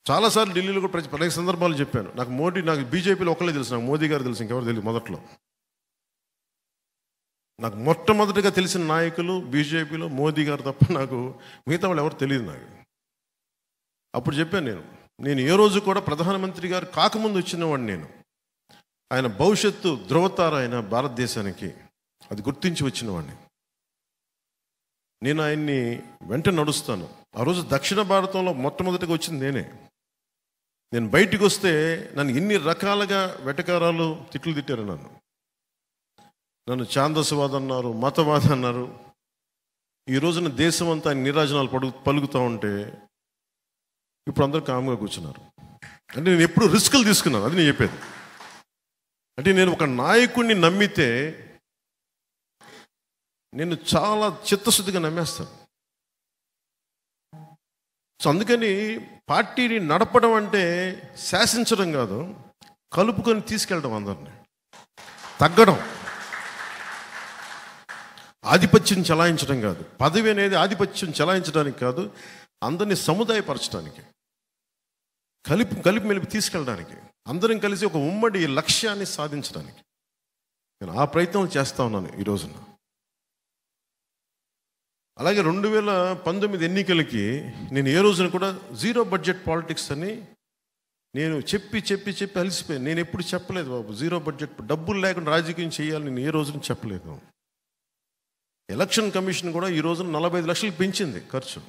చాలాసార్లు ఢిల్లీలో కూడా అనేక సందర్భాలు చెప్పాను. నాకు బీజేపీలో ఒకళ్ళే తెలుసు, నాకు మోదీ గారు తెలుసు, ఇంకెవరు తెలియదు. మొదట్లో నాకు మొట్టమొదటిగా తెలిసిన నాయకులు బీజేపీలో మోదీ గారు తప్ప నాకు మిగతా వాళ్ళు ఎవరు తెలియదు. నాకు అప్పుడు చెప్పాను, నేను ఏ రోజు కూడా ప్రధానమంత్రి గారు కాకముందు వచ్చినవాడిని. ఆయన భవిష్యత్తు ధృవతార ఆయన భారతదేశానికి, అది గుర్తించి వచ్చినవాడిని. నేను ఆయన్ని వెంట నడుస్తాను. ఆ రోజు దక్షిణ భారతంలో మొట్టమొదటిగా వచ్చింది నేనే. నేను బయటికి వస్తే నన్ను ఎన్ని రకాలుగా వెటకారాలు తిట్లు తిట్టారు. నన్ను ఛాందసవాద అన్నారు, మతవాద అన్నారు. ఈ రోజున దేశం అంతా నీరాజనాలు పలుకుతూ ఉంటే ఇప్పుడు అందరూ కామ్గా కూర్చున్నారు. అంటే నేను ఎప్పుడు రిస్కులు తీసుకున్నాను, అది నేను చెప్పేది. అంటే నేను ఒక నాయకుడిని నమ్మితే నేను చాలా చిత్తశుద్ధిగా నమ్మేస్తాను. సో అందుకని పార్టీని నడపడం అంటే శాసించడం కాదు, కలుపుకొని తీసుకెళ్ళడం, అందరినీ తగ్గడం, ఆధిపత్యం చెలాయించడం కాదు. పదవి అనేది ఆధిపత్యం చెలాయించడానికి కాదు, అందరినీ సముదాయపరచడానికి, కలిపి మెలిపి తీసుకెళ్ళడానికి, అందరం కలిసి ఒక ఉమ్మడి లక్ష్యాన్ని సాధించడానికి నేను ఆ ప్రయత్నం చేస్తా ఉన్నాను ఈ రోజున. అలాగే 2019 ఎన్నికలకి నేను ఏ రోజున కూడా జీరో బడ్జెట్ పాలిటిక్స్ అని నేను చెప్పి అలసిపోయాను. నేను ఎప్పుడు చెప్పలేదు బాబు, జీరో బడ్జెట్, డబ్బులు లేకుండా రాజకీయం చేయాలని నేను ఏ రోజున చెప్పలేదు. ఎలక్షన్ కమిషన్ కూడా ఈ రోజున 45 లక్షలకు పెంచింది ఖర్చు.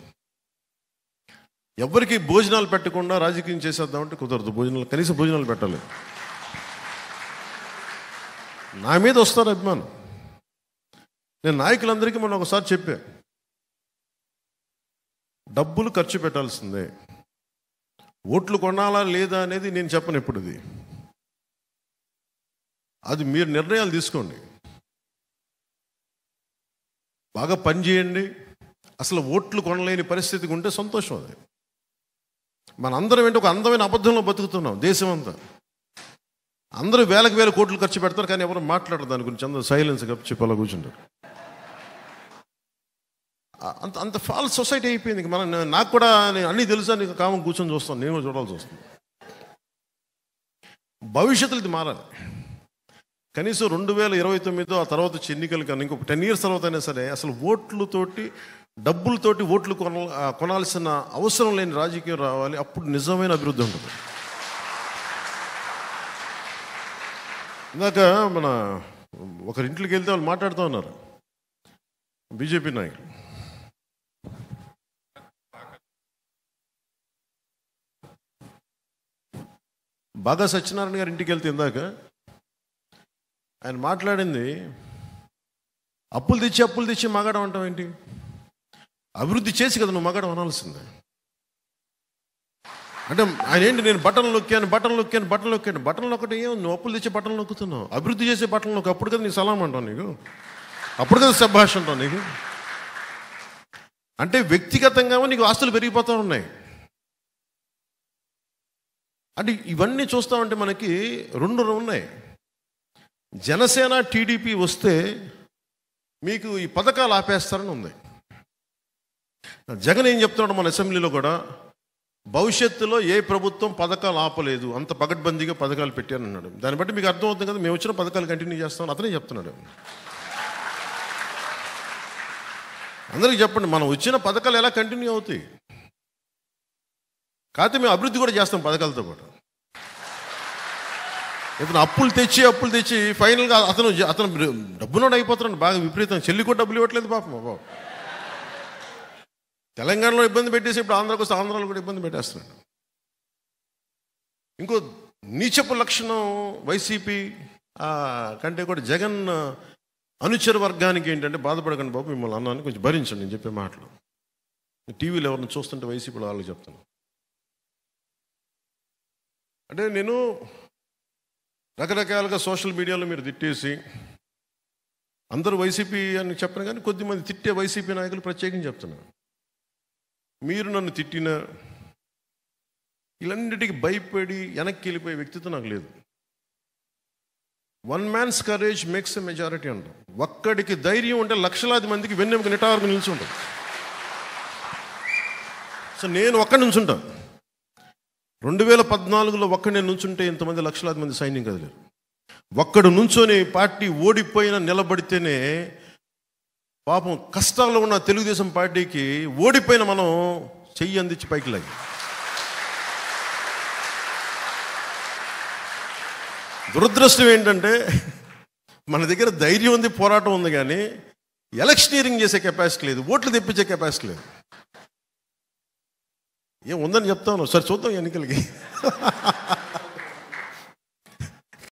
ఎవరికి భోజనాలు పెట్టకుండా రాజకీయం చేసేద్దామంటే కుదరదు. కనీసం భోజనాలు పెట్టాలి. నా మీద వస్తారు అభిమానం. నేను నాయకులందరికీ మొన్న ఒకసారి చెప్పా, డబ్బులు ఖర్చు పెట్టాల్సిందే, ఓట్లు కొనాలా లేదా అనేది నేను చెప్పను. ఎప్పుడు అది మీరు నిర్ణయాలు తీసుకోండి. బాగా పని చేయండి. అసలు ఓట్లు కొనలేని పరిస్థితికి ఉంటే సంతోషం. అది మనందరం ఏంటి ఒక అందమైన అబద్ధంలో బతుకుతున్నాం. దేశం అంతా అందరూ వేల కోట్లు ఖర్చు పెడతారు, కానీ ఎవరు మాట్లాడరు దాని గురించి. అందరూ సైలెన్స్ చెప్పి అలా కూర్చుంటారు. అంత ఫాల్స్ సొసైటీ అయిపోయింది. నాకు కూడా అన్నీ తెలుసా, నీకు కామం కూర్చొని చూస్తాను, నేను చూడాల్సి వస్తుంది. భవిష్యత్తులో ఇది మారాలి. కనీసం 2029 ఆ తర్వాత వచ్చే ఎన్నికలు కానీ ఇంకొక 10 years తర్వాత అయినా సరే అసలు డబ్బులతోటి ఓట్లు కొనాల్సిన అవసరం లేని రాజకీయం రావాలి. అప్పుడు నిజమైన అభివృద్ధి ఉంటుంది. ఇందాక మన ఒకరింట్లోకి వెళ్తే వాళ్ళు మాట్లాడుతూ ఉన్నారు, బీజేపీ నాయకులు. బాగా సత్యనారాయణ గారి ఇంటికి వెళ్తే ఇందాక ఆయన మాట్లాడింది, అప్పులు తెచ్చి మగాడం అంటాం ఏంటి? అభివృద్ధి చేసి కదా నువ్వు మగాడం అనాల్సిందే. అంటే ఆయన ఏంటి, నేను బటన్లు నొక్కాను. బటన్లు ఒకటి ఏం, నువ్వు అప్పులు తెచ్చి బటన్లు నొక్కుతున్నావు. అభివృద్ధి చేసే బటన్లు నొక్కు, అప్పుడు కదా నీకు సలాం అంటావు, నీకు అప్పుడు కదా శభాష్ అంటావు నీకు. అంటే వ్యక్తిగతంగా నీకు ఆస్తులు పెరిగిపోతూ ఉన్నాయి. అంటే ఇవన్నీ చూస్తామంటే మనకి 2 ఉన్నాయి. జనసేన టీడీపీ వస్తే మీకు ఈ పథకాలు ఆపేస్తారని ఉంది. జగన్ ఏం చెప్తున్నాడు మన అసెంబ్లీలో కూడా, భవిష్యత్తులో ఏ ప్రభుత్వం పథకాలు ఆపలేదు, అంత పగడ్బందీగా పథకాలు పెట్టారన్నాడు. దాన్ని బట్టి మీకు అర్థమవుతుంది కదా, మేము వచ్చిన పథకాలు కంటిన్యూ చేస్తామని అతనే చెప్తున్నాడు. అందరికీ చెప్పండి, మనం వచ్చిన పథకాలు ఎలా కంటిన్యూ అవుతాయి? కాకపోతే మేము అభివృద్ధి కూడా చేస్తాం పథకాలతో పాటు. ఇప్పుడు అప్పులు తెచ్చి ఫైనల్గా అతను డబ్బునోడు అయిపోతున్నాడు బాగా విపరీతం. చెల్లి కూడా డబ్బులు ఇవ్వట్లేదు పాపం. బాబు తెలంగాణలో ఇబ్బంది పెట్టేసి ఇప్పుడు ఆంధ్రాకి వస్తే ఆంధ్రాలో కూడా ఇబ్బంది పెట్టేస్తున్నాడు. ఇంకో నీచపు లక్షణం వైసీపీ కంటే కూడా జగన్ అనుచర వర్గానికి ఏంటంటే, బాధపడకండి బాబు, మిమ్మల్ని అన్నాను కొంచెం భరించండి నేను చెప్పే మాటలు. టీవీలో ఎవరిని చూస్తుంటే వైసీపీలో వాళ్ళకి చెప్తాను. అంటే నేను రకరకాలుగా సోషల్ మీడియాలో మీరు తిట్టేసి, అందరూ వైసీపీ అని చెప్పను కానీ కొద్దిమంది తిట్టే వైసీపీ నాయకులు ప్రత్యేకించి చెప్తున్నారు, మీరు నన్ను తిట్టినా ఇలాంటికి భయపడి వెనక్కి వెళ్ళిపోయే వ్యక్తిత్వం నాకు లేదు. 1 man's courage makes a majority అంటాం. ఒక్కడికి ధైర్యం ఉంటే లక్షలాది మందికి వెన్నెముక నిటారుగా నిలిచి ఉంటుంది. సో నేను ఒక్కడి నుంచి ఉంటాను. 2014లో ఒక్కడే నుంచుంటే ఇంతమంది లక్షలాది మంది సైన్యం కదలేరు. ఒక్కడు నుంచొని పార్టీ ఓడిపోయినా నిలబడితేనే పాపం కష్టాల్లో ఉన్న తెలుగుదేశం పార్టీకి ఓడిపోయిన మనం చెయ్యి అందించి పైకి లాగి. దురదృష్టం ఏంటంటే మన దగ్గర ధైర్యం ఉంది, పోరాటం ఉంది, కానీ ఎలక్షనీరింగ్ చేసే కెపాసిటీ లేదు, ఓట్లు తెప్పించే కెపాసిటీ లేదు. ఏం ఉందని చెప్తాను, సరే చూద్దాం ఎన్నికలకి.